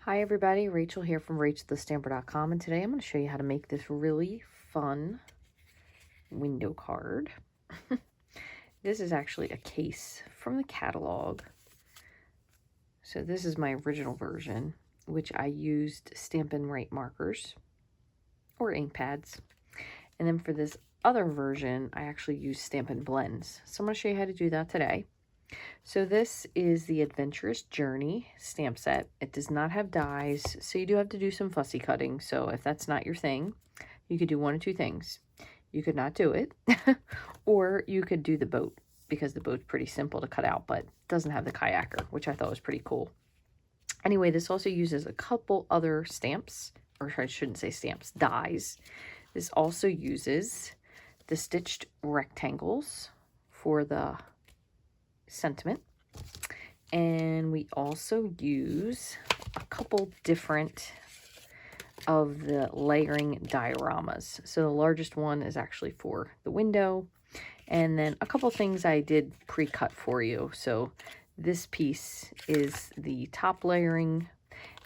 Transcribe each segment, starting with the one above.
Hi everybody, Rachel here from Rachthestamper.com, and today I'm going to show you how to make this really fun window card. This is actually a case from the catalog. So this is my original version, which I used Stampin' Up markers or ink pads. And then for this other version, I actually used Stampin' Blends. So I'm going to show you how to do that today. So this is the Adventurous Journey stamp set. It does not have dies, so you do have to do some fussy cutting. So if that's not your thing, you could do one of two things. You could not do it, or you could do the boat, because the boat's pretty simple to cut out, but doesn't have the kayaker, which I thought was pretty cool. Anyway, this also uses a couple other stamps, or I shouldn't say stamps, dies. This also uses the stitched rectangles for the sentiment, and we also use a couple different of the layering dioramas. So the largest one is actually for the window, and then a couple things I did pre-cut for you. So this piece is the top layering,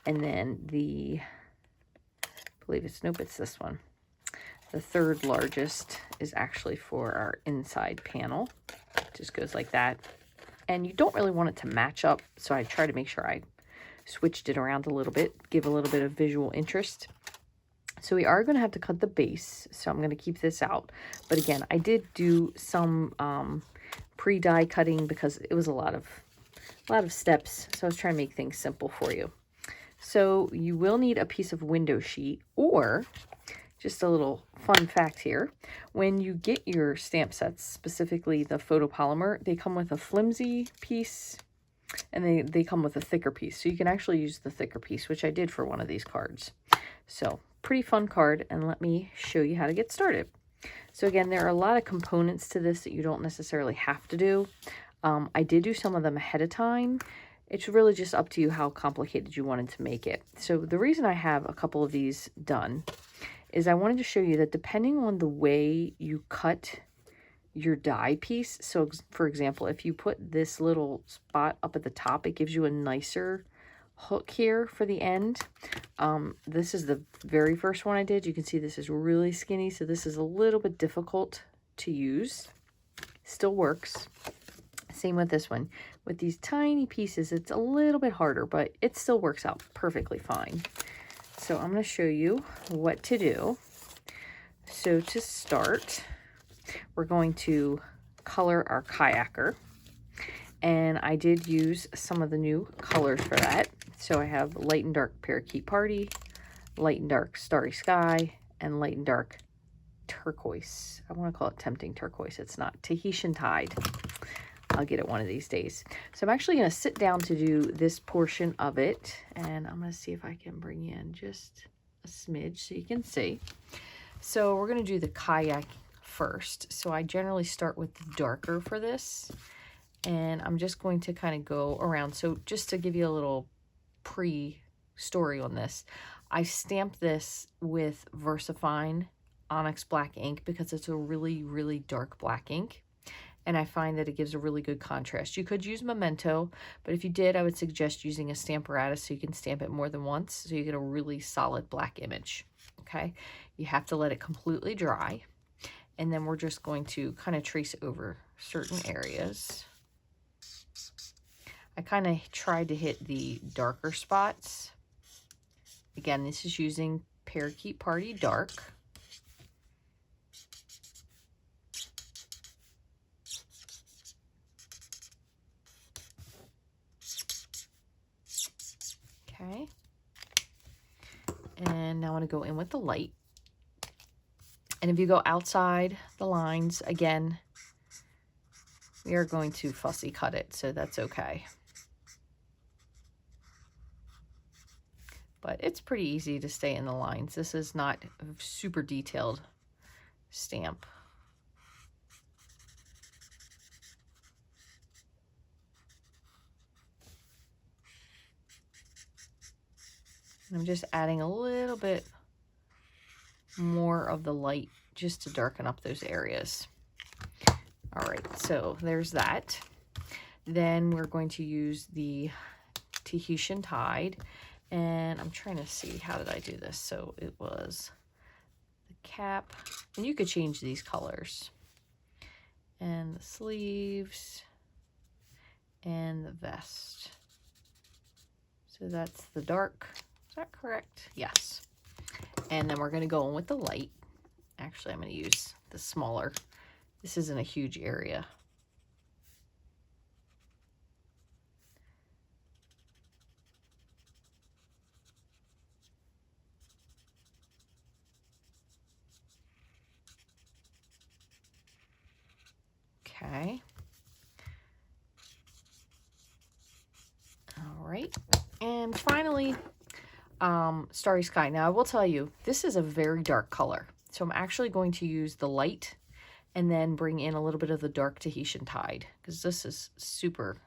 and then I believe it's this one. The third largest is actually for our inside panel. It just goes like that. And you don't really want it to match up, so I try to make sure I switched it around a little bit, give a little bit of visual interest. So we are going to have to cut the base, so I'm going to keep this out. But again, I did do some pre-die cutting because it was a lot of steps, so I was trying to make things simple for you. So you will need a piece of window sheet, or just a little fun fact here. When you get your stamp sets, specifically the photopolymer, they come with a flimsy piece and they come with a thicker piece. So you can actually use the thicker piece, which I did for one of these cards. So pretty fun card, and let me show you how to get started. So again, there are a lot of components to this that you don't necessarily have to do. I did do some of them ahead of time. It's really just up to you how complicated you wanted to make it. So the reason I have a couple of these done is I wanted to show you that depending on the way you cut your die piece, so for example, if you put this little spot up at the top, it gives you a nicer hook here for the end. This is the very first one I did. You can see this is really skinny, so this is a little bit difficult to use. Still works. Same with this one. With these tiny pieces, it's a little bit harder, but it still works out perfectly fine. So I'm going to show you what to do. So to start, we're going to color our kayaker. And I did use some of the new colors for that. So I have light and dark Parakeet Party, light and dark Starry Sky, and light and dark turquoise. I want to call it Tempting Turquoise. It's not. Tahitian Tide. I'll get it one of these days. So I'm actually going to sit down to do this portion of it, and I'm going to see if I can bring in just a smidge so you can see. So we're going to do the kayak first. So I generally start with the darker for this, and I'm just going to kind of go around. So just to give you a little pre-story on this, I stamped this with VersaFine Onyx Black ink because it's a really, really dark black ink. And I find that it gives a really good contrast. You could use Memento, but if you did, I would suggest using a Stamparatus so you can stamp it more than once, so you get a really solid black image, okay? You have to let it completely dry, and then we're just going to kind of trace over certain areas. I kind of tried to hit the darker spots. Again, this is using Parakeet Party Dark. Okay, and now I want to go in with the light. And if you go outside the lines, again, we are going to fussy cut it, so that's okay. But it's pretty easy to stay in the lines. This is not a super detailed stamp. I'm just adding a little bit more of the light just to darken up those areas. All right, so there's that. Then we're going to use the Tahitian Tide, And I'm trying to see, how did I do this? So it was the cap, and you could change these colors, and the sleeves, and the vest. So that's the dark. Is that correct? Yes. And then we're going to go in with the light. Actually, I'm going to use the smaller. This isn't a huge area. Okay. All right. And finally, Starry Sky. Now, I will tell you, this is a very dark color. So I'm actually going to use the light and then bring in a little bit of the dark Tahitian Tide, because this is super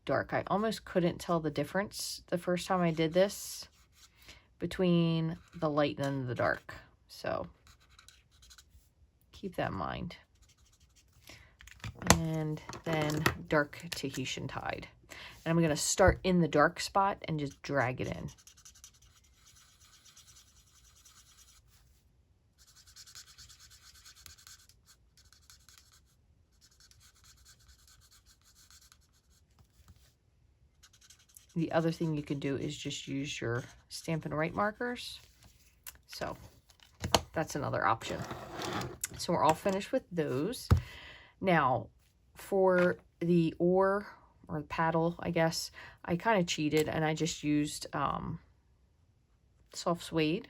dark. I almost couldn't tell the difference the first time I did this between the light and the dark. So keep that in mind. And then dark Tahitian Tide. And I'm going to start in the dark spot and just drag it in. The other thing you can do is just use your Stampin' Up markers. So that's another option. So we're all finished with those. Now, for the oar or the paddle, I guess, I kind of cheated and I just used soft suede,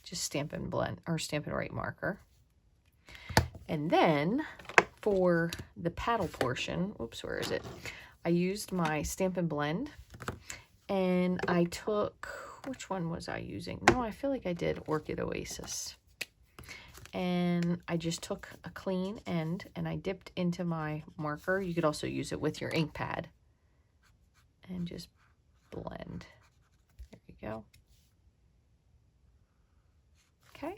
just Stampin' Blend or Stampin' Up marker. And then for the paddle portion, oops, where is it? I used my Stampin' Blend, and I took, which one was I using? No, I feel like I did Orchid Oasis. And I just took a clean end and I dipped into my marker. You could also use it with your ink pad. And just blend. There you go. Okay.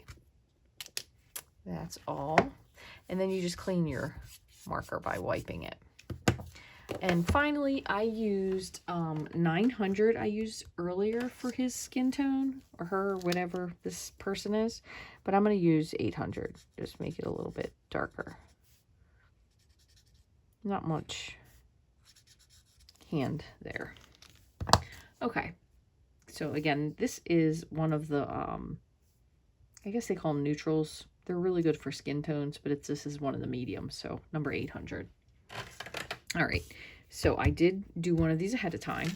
That's all. And then you just clean your marker by wiping it. And finally, I used 900 I used earlier for his skin tone, or her, whatever this person is. But I'm going to use 800, just make it a little bit darker. Not much hand there. Okay, so again, this is one of the, I guess they call them neutrals. They're really good for skin tones, but this is one of the mediums, so number 800. All right, so I did do one of these ahead of time.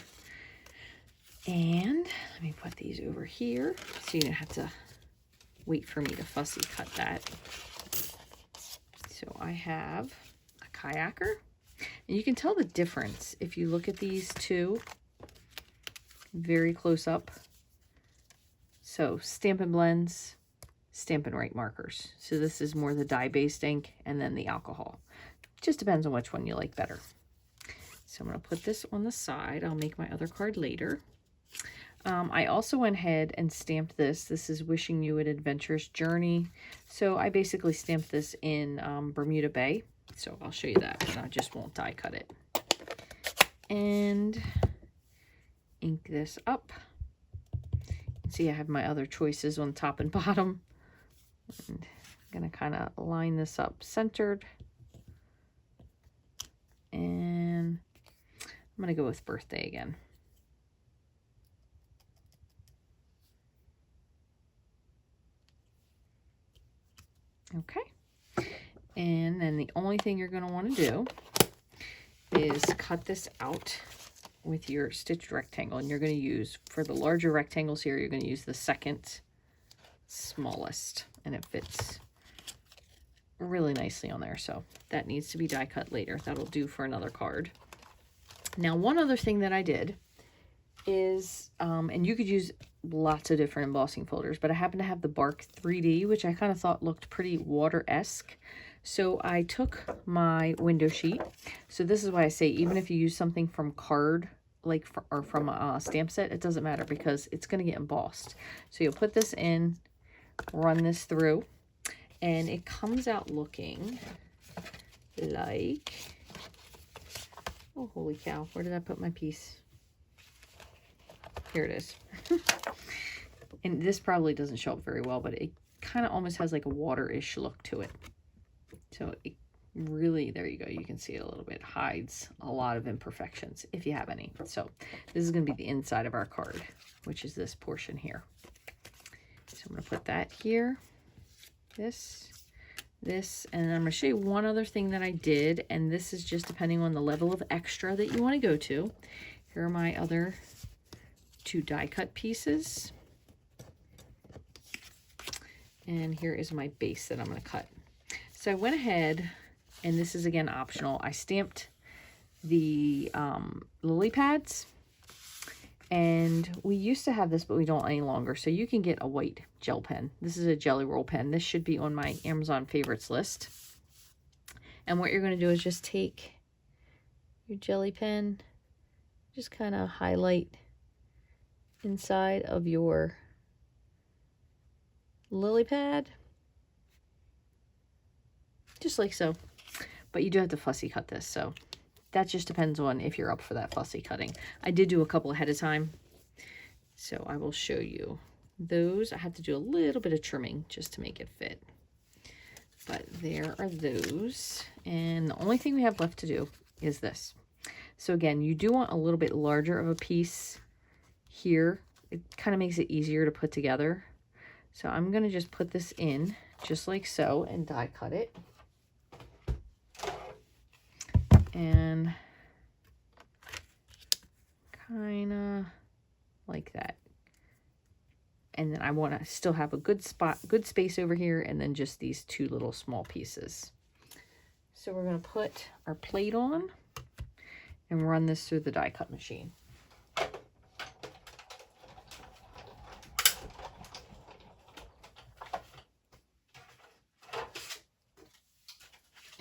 And let me put these over here so you don't have to wait for me to fussy cut that. So I have a kayaker. And you can tell the difference if you look at these two very close up. So Stampin' Blends, Stampin' Up markers. So this is more the dye-based ink and then the alcohol. Just depends on which one you like better. So I'm going to put this on the side. I'll make my other card later. I also went ahead and stamped this. This is Wishing You an Adventurous Journey. So I basically stamped this in Bermuda Bay. So I'll show you that, and I just won't die cut it. And ink this up. See, I have my other choices on top and bottom. And I'm going to kind of line this up centered. And I'm going to go with birthday again. Okay. And then the only thing you're going to want to do is cut this out with your stitched rectangle. And you're going to use, for the larger rectangles here, you're going to use the second smallest. And it fits really nicely on there. So that needs to be die cut later. That'll do for another card. Now, one other thing that I did is, and you could use lots of different embossing folders, but I happen to have the Bark 3D, which I kind of thought looked pretty water-esque. So I took my window sheet. So this is why I say, even if you use something from card, like, or from a stamp set, it doesn't matter because it's going to get embossed. So you'll put this in, run this through, and it comes out looking like, oh, holy cow, where did I put my piece? Here it is. And this probably doesn't show up very well, but it kind of almost has like a water-ish look to it. So it really, there you go, you can see it a little bit, hides a lot of imperfections if you have any. So this is going to be the inside of our card, which is this portion here. So I'm going to put that here, this, and I'm going to show you one other thing that I did, and this is just depending on the level of extra that you want to go to. Here are my other 2 die cut pieces, and here is my base that I'm going to cut. So I went ahead, and this is again optional, I stamped the lily pads, and we used to have this, but we don't any longer. So you can get a white gel pen. This is a jelly roll pen. This should be on my Amazon favorites list. And what you're going to do is just take your jelly pen, just kind of highlight inside of your lily pad, just like so. But you do have to fussy cut this, so that just depends on if you're up for that fussy cutting. I did do a couple ahead of time, so I will show you those. I had to do a little bit of trimming just to make it fit, but there are those. And the only thing we have left to do is this. So again, you do want a little bit larger of a piece here. It kind of makes it easier to put together. So I'm going to just put this in just like so and die cut it. And kind of like that. And then I want to still have a good spot, good space over here, and then just these 2 little small pieces. So we're going to put our plate on and run this through the die cut machine.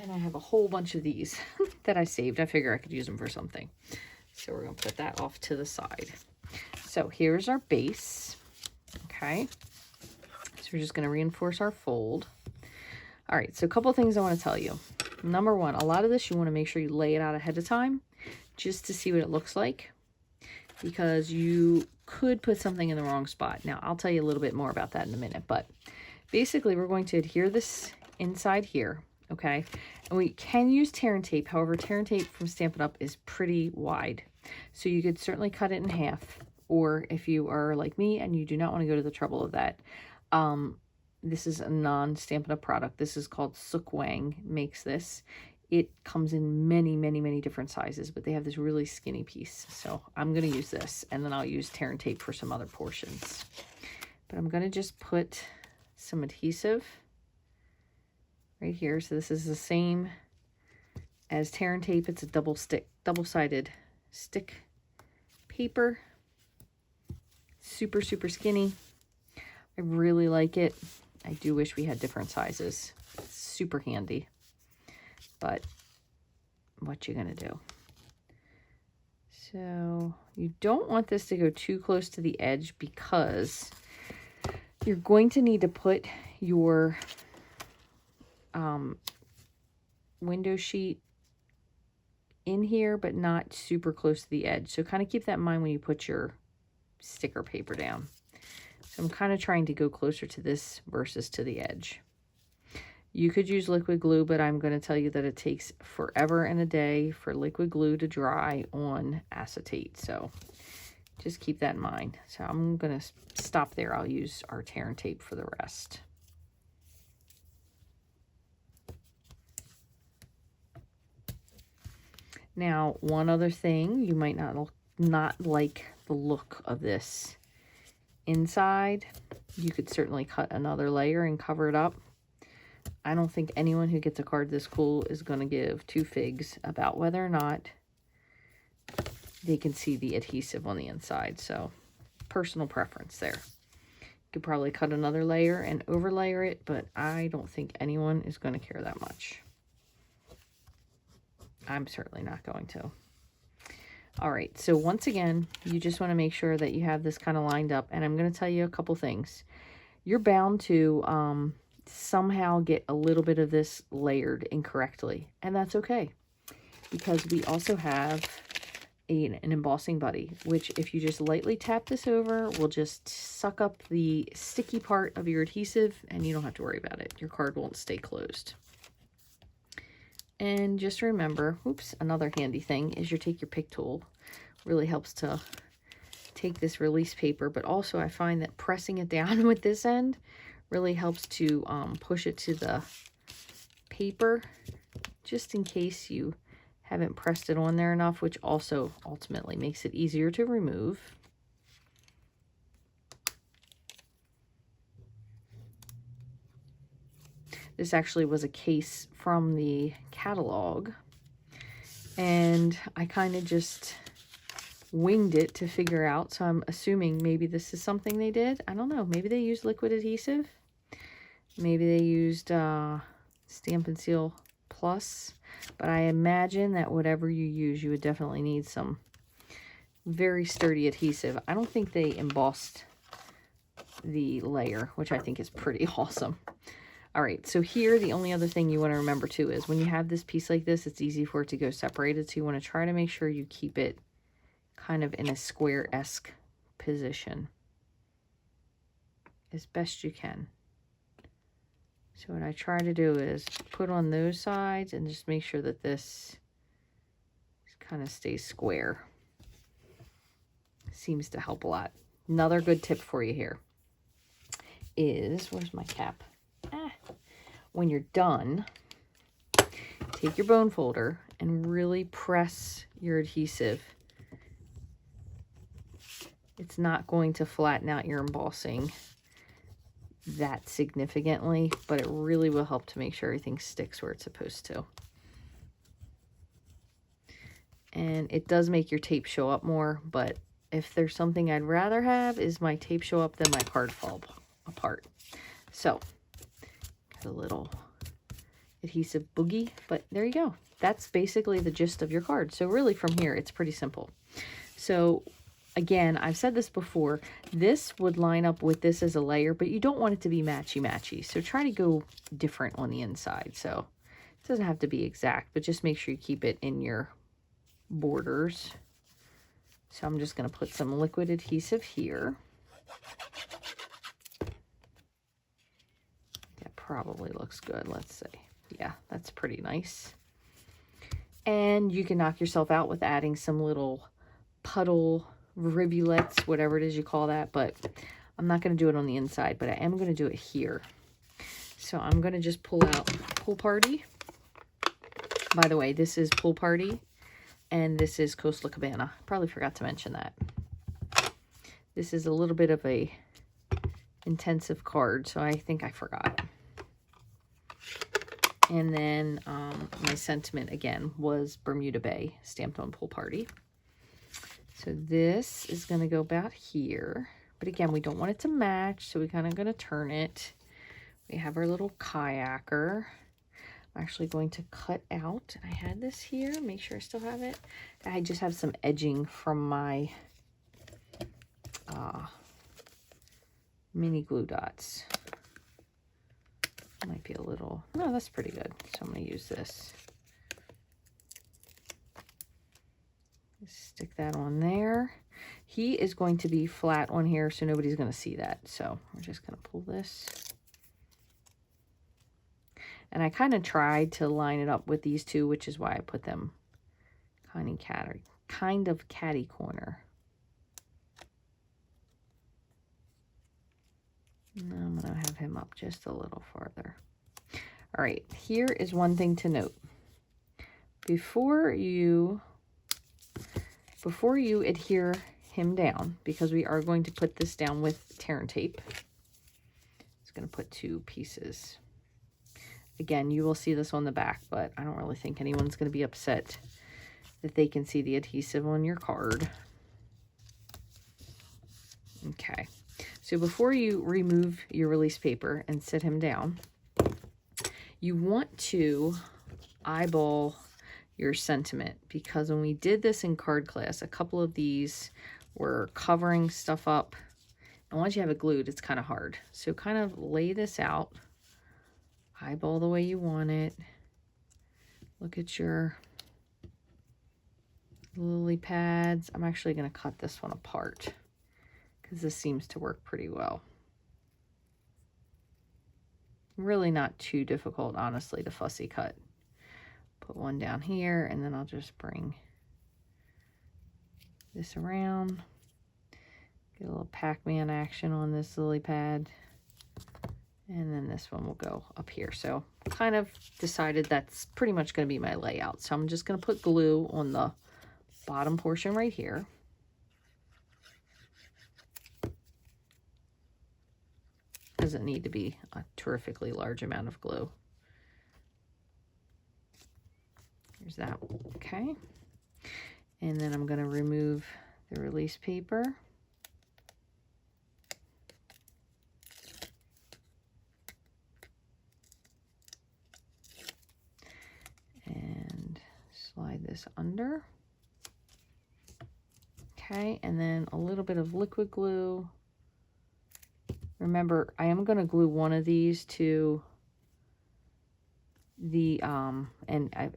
And I have a whole bunch of these that I saved. I figure I could use them for something. So we're going to put that off to the side. So here's our base. Okay. So we're just going to reinforce our fold. All right. So a couple of things I want to tell you. Number one, a lot of this you want to make sure you lay it out ahead of time just to see what it looks like, because you could put something in the wrong spot. Now, I'll tell you a little bit more about that in a minute, but basically we're going to adhere this inside here. Okay, and we can use tear and tape. However, tear and tape from Stampin' Up is pretty wide, so you could certainly cut it in half. Or if you are like me and you do not want to go to the trouble of that, this is a non-Stampin' Up product. This is called Sukwang, makes this. It comes in many, many, many different sizes, but they have this really skinny piece. So I'm going to use this, and then I'll use tear and tape for some other portions. But I'm going to just put some adhesive right here. So this is the same as tear and tape. It's a double-sided stick paper. Super, super skinny. I really like it. I do wish we had different sizes. It's super handy. But what you gonna do? So you don't want this to go too close to the edge, because you're going to need to put your window sheet in here, but not super close to the edge. So kind of keep that in mind when you put your sticker paper down. So I'm kind of trying to go closer to this versus to the edge. You could use liquid glue, but I'm going to tell you that it takes forever and a day for liquid glue to dry on acetate. So just keep that in mind. So I'm going to stop there. I'll use our tear and tape for the rest. Now, one other thing, you might not like the look of this inside. You could certainly cut another layer and cover it up. I don't think anyone who gets a card this cool is going to give 2 figs about whether or not they can see the adhesive on the inside. So, personal preference there. You could probably cut another layer and overlayer it, but I don't think anyone is going to care that much. I'm certainly not going to. All right, so once again, you just want to make sure that you have this kind of lined up, and I'm going to tell you a couple things. You're bound to somehow get a little bit of this layered incorrectly, and that's okay, because we also have an embossing buddy, which if you just lightly tap this over, will just suck up the sticky part of your adhesive and you don't have to worry about it. Your card won't stay closed. And just remember, oops, another handy thing is take your pick tool. Really helps to take this release paper, but also I find that pressing it down with this end really helps to push it to the paper, just in case you haven't pressed it on there enough, which also ultimately makes it easier to remove. This actually was a case from the catalog, and I kind of just winged it to figure out, so I'm assuming maybe this is something they did. I don't know, maybe they used liquid adhesive, maybe they used Stampin' Seal Plus, but I imagine that whatever you use, you would definitely need some very sturdy adhesive. I don't think they embossed the layer, which I think is pretty awesome. All right, so here, the only other thing you want to remember too is when you have this piece like this, it's easy for it to go separated, so you want to try to make sure you keep it kind of in a square-esque position as best you can. So what I try to do is put on those sides and just make sure that this kind of stays square. Seems to help a lot. Another good tip for you here is, where's my cap? When you're done, take your bone folder and really press your adhesive. It's not going to flatten out your embossing that significantly, but it really will help to make sure everything sticks where it's supposed to. And it does make your tape show up more, but if there's something I'd rather have is my tape show up than my card fall apart. So, got a little adhesive boogie, but there you go. That's basically the gist of your card. So really from here, it's pretty simple. So again, I've said this before, this would line up with this as a layer, but you don't want it to be matchy-matchy. So try to go different on the inside. So it doesn't have to be exact, but just make sure you keep it in your borders. So I'm just going to put some liquid adhesive here. That probably looks good. Let's see. Yeah, that's pretty nice. And you can knock yourself out with adding some little puddle rivulets, whatever it is you call that, but I'm not going to do it on the inside, but I am going to do it here. So I'm going to just pull out Pool Party. By the way, this is Pool Party, and this is Coastal Cabana. Probably forgot to mention that. This is a little bit of a intensive card, so I think I forgot. And then my sentiment, again, was Bermuda Bay, stamped on Pool Party. So this is going to go about here. But again, we don't want it to match, so we're kind of going to turn it. We have our little kayaker. I'm actually going to cut out. I had this here. Make sure I still have it. I just have some edging from my mini glue dots. Might be a little... No, that's pretty good. So I'm going to use this. Stick that on there. He is going to be flat on here, so nobody's going to see that. So we're just going to pull this. And I kind of tried to line it up with these two, which is why I put them kind of catty corner. Now I'm going to have him up just a little farther. All right, here is one thing to note. Before you adhere him down, because we are going to put this down with tear and tape, it's going to put two pieces. Again, you will see this on the back, but I don't really think anyone's going to be upset that they can see the adhesive on your card. Okay, so before you remove your release paper and sit him down, you want to eyeball your sentiment, because when we did this in card class, a couple of these were covering stuff up, and once you have it glued, it's kind of hard. So kind of lay this out, eyeball the way you want it, look at your lily pads. I'm actually going to cut this one apart because this seems to work pretty well. Really not too difficult, honestly, to fussy cut. Put one down here, and then I'll just bring this around. Get a little Pac-Man action on this lily pad. And then this one will go up here. So kind of decided that's pretty much going to be my layout. So I'm just going to put glue on the bottom portion right here. Doesn't need to be a terrifically large amount of glue. There's that. Okay. And then I'm going to remove the release paper. And slide this under. Okay, and then a little bit of liquid glue. Remember, I am going to glue one of these to the,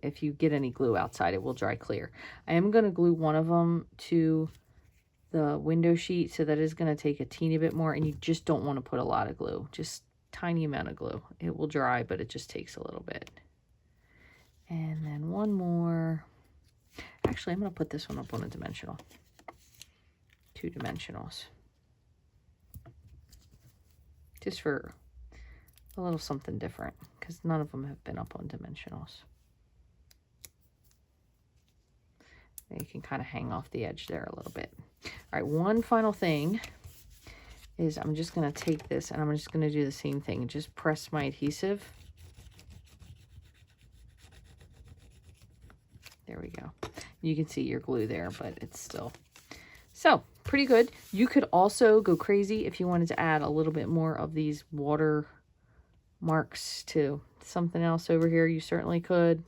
if you get any glue outside, it will dry clear. I am going to glue one of them to the window sheet, so that is going to take a teeny bit more, and you just don't want to put a lot of glue, just tiny amount of glue. It will dry, but it just takes a little bit. And then one more. Actually, I'm going to put this one up on a dimensional. 2 dimensionals. Just for a little something different, because none of them have been up on dimensionals. You can kind of hang off the edge there a little bit. All right, one final thing is I'm just going to take this and I'm just going to do the same thing and just press my adhesive. There we go. You can see your glue there, but it's still... So, pretty good. You could also go crazy if you wanted to add a little bit more of these water marks to something else over here. You certainly could.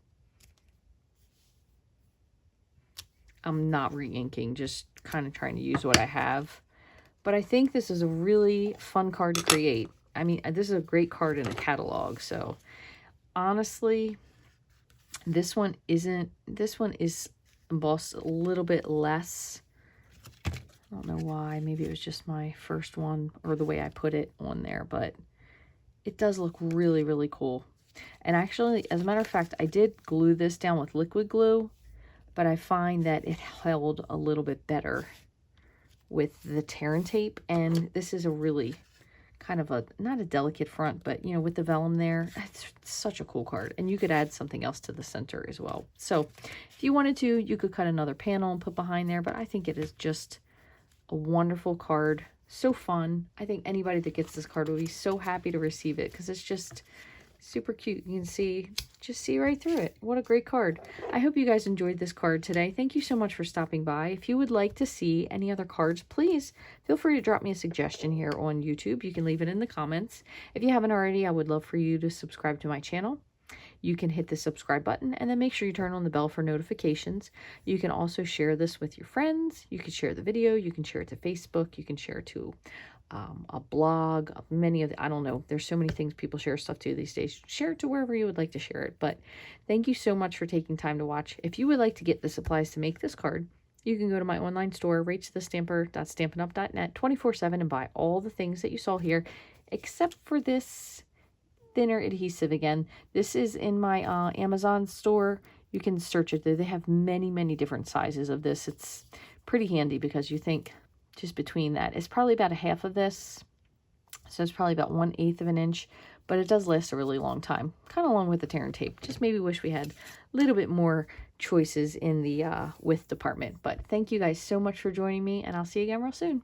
I'm not re-inking, just kind of trying to use what I have. But I think this is a really fun card to create. I mean, this is a great card in a catalog. So, honestly, this one is embossed a little bit less. I don't know why. Maybe it was just my first one or the way I put it on there, but it does look really, really cool. And actually, as a matter of fact, I did glue this down with liquid glue, but I find that it held a little bit better with the tear and tape. And this is a really kind of not a delicate front, but you know, with the vellum there, it's such a cool card. And you could add something else to the center as well. So if you wanted to, you could cut another panel and put behind there, but I think it is just a wonderful card. So fun. I think anybody that gets this card will be so happy to receive it because it's just super cute. You can just see right through it. What a great card. I hope you guys enjoyed this card today. Thank you so much for stopping by. If you would like to see any other cards, please feel free to drop me a suggestion here on YouTube. You can leave it in the comments. If you haven't already, I would love for you to subscribe to my channel. You can hit the subscribe button and then make sure you turn on the bell for notifications. You can also share this with your friends. You can share the video. You can share it to Facebook. You can share it to a blog, many of the, I don't know, there's so many things people share stuff to these days. Share it to wherever you would like to share it. But thank you so much for taking time to watch. If you would like to get the supplies to make this card, you can go to my online store, rachthestamper.stampinup.net 24/7 and buy all the things that you saw here, except for this thinner adhesive again. This is in my Amazon store. You can search it there. They have many, many different sizes of this. It's pretty handy because you think just between that, it's probably about a half of this. So it's probably about 1/8 of an inch, but it does last a really long time. Kind of along with the tear and tape. Just maybe wish we had a little bit more choices in the width department. But thank you guys so much for joining me, and I'll see you again real soon.